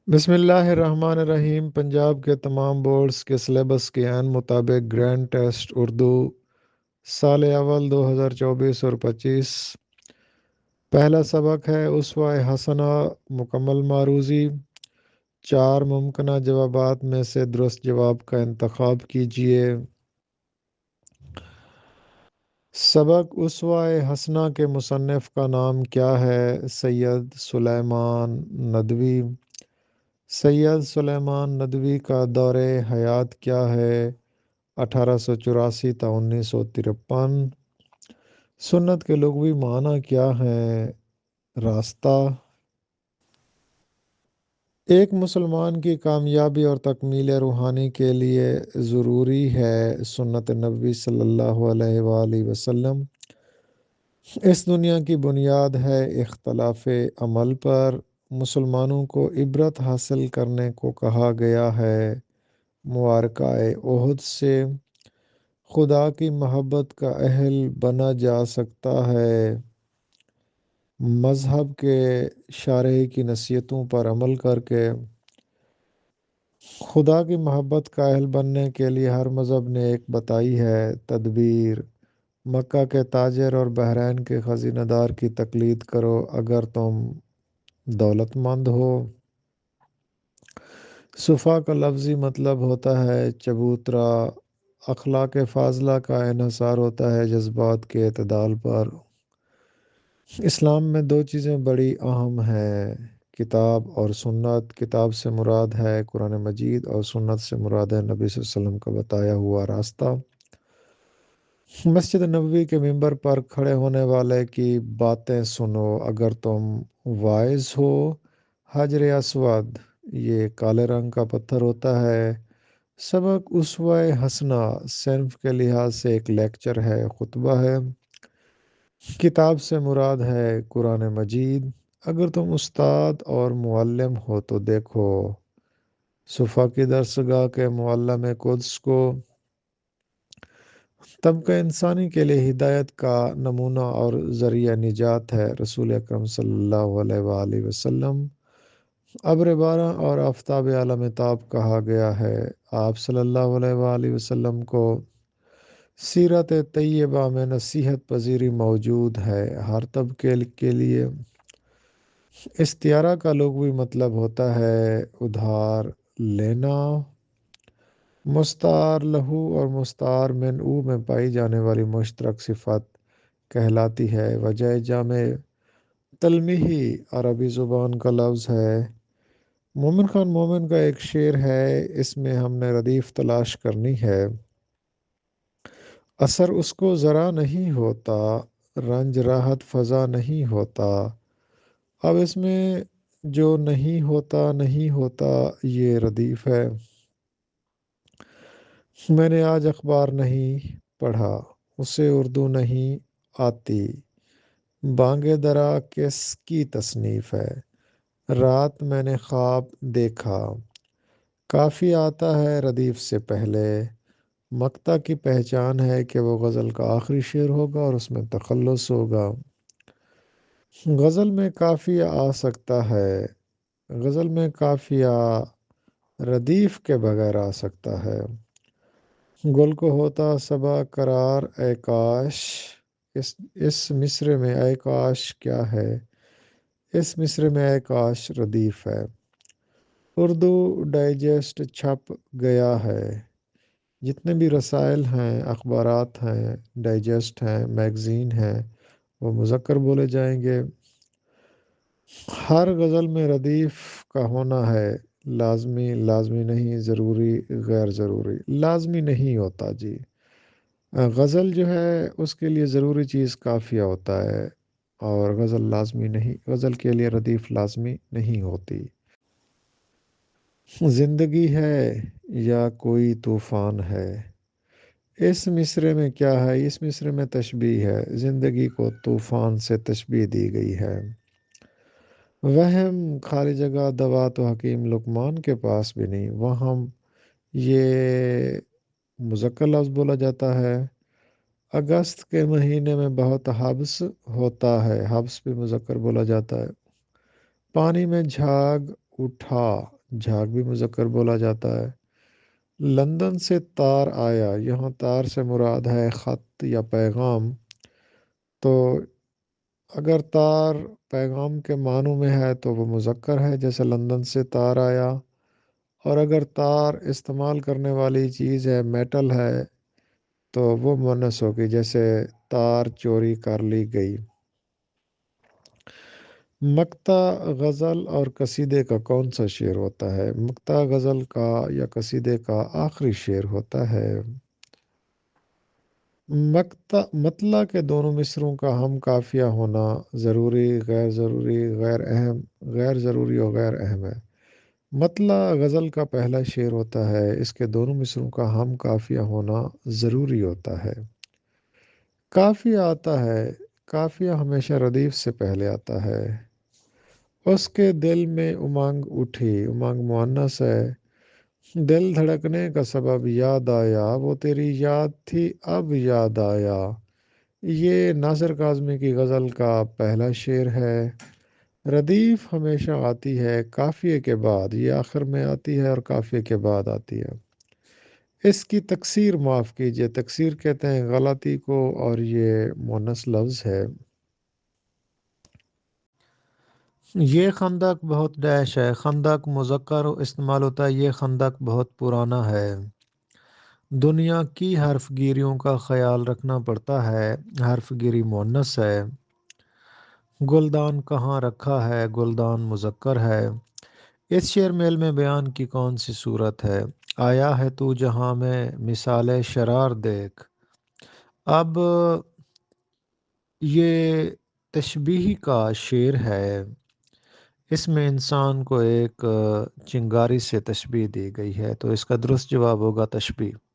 بسم اللہ الرحمن الرحیم۔ پنجاب کے تمام بورڈز کے سلیبس کے عین مطابق گرینڈ ٹیسٹ اردو سال اول 2024 اور 25 پہلا سبق ہے اسوہ حسنہ مکمل معروضی۔ 4 ممکنہ جوابات میں سے درست جواب کا انتخاب کیجیے۔ سبق اسوہ حسنہ کے مصنف کا نام کیا ہے؟ سید سلیمان ندوی۔ سید سلیمان ندوی کا دور حیات کیا ہے؟ 1884 تا 1953۔ سنت کے لغوی معنی کیا ہیں؟ راستہ۔ ایک مسلمان کی کامیابی اور تکمیل روحانی کے لیے ضروری ہے سنت نبوی صلی اللہ علیہ وآلہ وسلم۔ اس دنیا کی بنیاد ہے اختلاف عمل پر۔ مسلمانوں کو عبرت حاصل کرنے کو کہا گیا ہے۔ معرکہ احد سے خدا کی محبت کا اہل بنا جا سکتا ہے۔ مذہب کے شارح کی نصیحتوں پر عمل کر کے خدا کی محبت کا اہل بننے کے لیے ہر مذہب نے ایک بتائی ہے تدبیر۔ مکہ کے تاجر اور بحرین کے خزینہ دار کی تقلید کرو اگر تم دولت مند ہو۔ صفا کا لفظی مطلب ہوتا ہے چبوترا۔ اخلاق فاضلہ کا انحصار ہوتا ہے جذبات کے اعتدال پر۔ اسلام میں 2 چیزیں بڑی اہم ہیں، کتاب اور سنت۔ کتاب سے مراد ہے قرآن مجید اور سنت سے مراد ہے نبی صلی اللہ علیہ وسلم کا بتایا ہوا راستہ۔ مسجد نبوی کے ممبر پر کھڑے ہونے والے کی باتیں سنو اگر تم واعظ ہو۔ حجر اسود یہ کالے رنگ کا پتھر ہوتا ہے۔ سبق اسوہ حسنہ صنف کے لحاظ سے ایک لیکچر ہے، خطبہ ہے۔ کتاب سے مراد ہے قرآن مجید۔ اگر تم استاد اور معلم ہو تو دیکھو صفا کی درسگاہ کے معلم قدس کو۔ طبقہ انسانی کے لیے ہدایت کا نمونہ اور ذریعہ نجات ہے رسول اکرم صلی اللہ علیہ وآلہ وسلم۔ ابر باراں اور آفتاب عالم تاب کہا گیا ہے۔ آپ صلی اللہ علیہ وآلہ وسلم کو سیرت طیبہ میں نصیحت پذیری موجود ہے ہر طبقے کے لیے۔ استعارہ کا لغوی مطلب ہوتا ہے ادھار لینا۔ مستعار لہو اور مستعار منہو میں پائی جانے والی مشترک صفت کہلاتی ہے۔ وجہ جامع تلمیحی عربی زبان کا لفظ ہے۔ مومن خان مومن کا ایک شعر ہے، اس میں ہم نے ردیف تلاش کرنی ہے۔ اثر اس کو ذرا نہیں ہوتا، رنج راحت فضا نہیں ہوتا۔ اب اس میں جو نہیں ہوتا یہ ردیف ہے۔ میں نے آج اخبار نہیں پڑھا، اسے اردو نہیں آتی۔ بانگ درا کس کی تصنیف ہے؟ رات میں نے خواب دیکھا۔ کافی آتا ہے ردیف سے پہلے۔ مقطع کی پہچان ہے کہ وہ غزل کا آخری شعر ہوگا اور اس میں تخلص ہوگا۔ غزل میں قافیہ آ سکتا ہے، غزل میں قافیہ ردیف کے بغیر آ سکتا ہے۔ گل کو ہوتا صبا قرار اے کاش، اس مصرع میں اے کاش کیا ہے؟ اس مصرع میں اے کاش ردیف ہے۔ اردو ڈائجسٹ چھپ گیا ہے۔ جتنے بھی رسائل ہیں، اخبارات ہیں، ڈائجسٹ ہیں، میگزین ہیں، وہ مذکر بولے جائیں گے۔ ہر غزل میں ردیف کا ہونا ہے، لازمی نہیں، ضروری غیر ضروری، لازمی نہیں ہوتا جی۔ غزل جو ہے اس کے لیے ضروری چیز قافیہ ہوتا ہے اور غزل لازمی نہیں، غزل کے لیے ردیف لازمی نہیں ہوتی۔ زندگی ہے یا کوئی طوفان ہے؟ اس مصرع میں کیا ہے؟ اس مصرع میں تشبیہ ہے، زندگی کو طوفان سے تشبیہ دی گئی ہے۔ وہم خالی جگہ دوا تو حکیم لقمان کے پاس بھی نہیں، وہم یہ مذکر لفظ بولا جاتا ہے۔ اگست کے مہینے میں بہت حبس ہوتا ہے، حبس بھی مذکر بولا جاتا ہے۔ پانی میں جھاگ اٹھا، جھاگ بھی مذکر بولا جاتا ہے۔ لندن سے تار آیا، یہاں تار سے مراد ہے خط یا پیغام۔ تو اگر تار پیغام کے معنوں میں ہے تو وہ مذکر ہے، جیسے لندن سے تار آیا۔ اور اگر تار استعمال کرنے والی چیز ہے، میٹل ہے، تو وہ مؤنث ہوگی، جیسے تار چوری کر لی گئی۔ مقطع غزل اور قصیدے کا کون سا شعر ہوتا ہے؟ مقطع غزل کا یا قصیدے کا آخری شعر ہوتا ہے۔ مطلع کے دونوں مصروں کا ہم قافیہ ہونا ضروری، غیر ضروری، غیر اہم، غیر ضروری اور غیر اہم ہے۔ مطلع غزل کا پہلا شعر ہوتا ہے، اس کے دونوں مصروں کا ہم قافیہ ہونا ضروری ہوتا ہے۔ قافیہ آتا ہے، قافیہ ہمیشہ ردیف سے پہلے آتا ہے۔ اس کے دل میں امنگ اٹھی، امنگ مؤنث ہے۔ دل دھڑکنے کا سبب یاد آیا، وہ تیری یاد تھی اب یاد آیا۔ یہ ناصر کاظمی کی غزل کا پہلا شعر ہے۔ ردیف ہمیشہ آتی ہے قافیے کے بعد، یہ آخر میں آتی ہے اور قافیے کے بعد آتی ہے۔ اس کی تکسیر معاف کیجیے، تکسیر کہتے ہیں غلطی کو، اور یہ مؤنث لفظ ہے۔ یہ خندق بہت ڈیش ہے، خندق مذکر استعمال ہوتا ہے، یہ خندق بہت پرانا ہے۔ دنیا کی حرف گیریوں کا خیال رکھنا پڑتا ہے، حرف گیری مؤنث ہے۔ گلدان کہاں رکھا ہے، گلدان مذکر ہے۔ اس شعر میں علم بیان کی کون سی صورت ہے؟ آیا ہے تو جہاں میں مثال شرار دیکھ۔ اب یہ تشبیہ کا شعر ہے، اس میں انسان کو ایک چنگاری سے تشبیہ دی گئی ہے، تو اس کا درست جواب ہوگا تشبیہ۔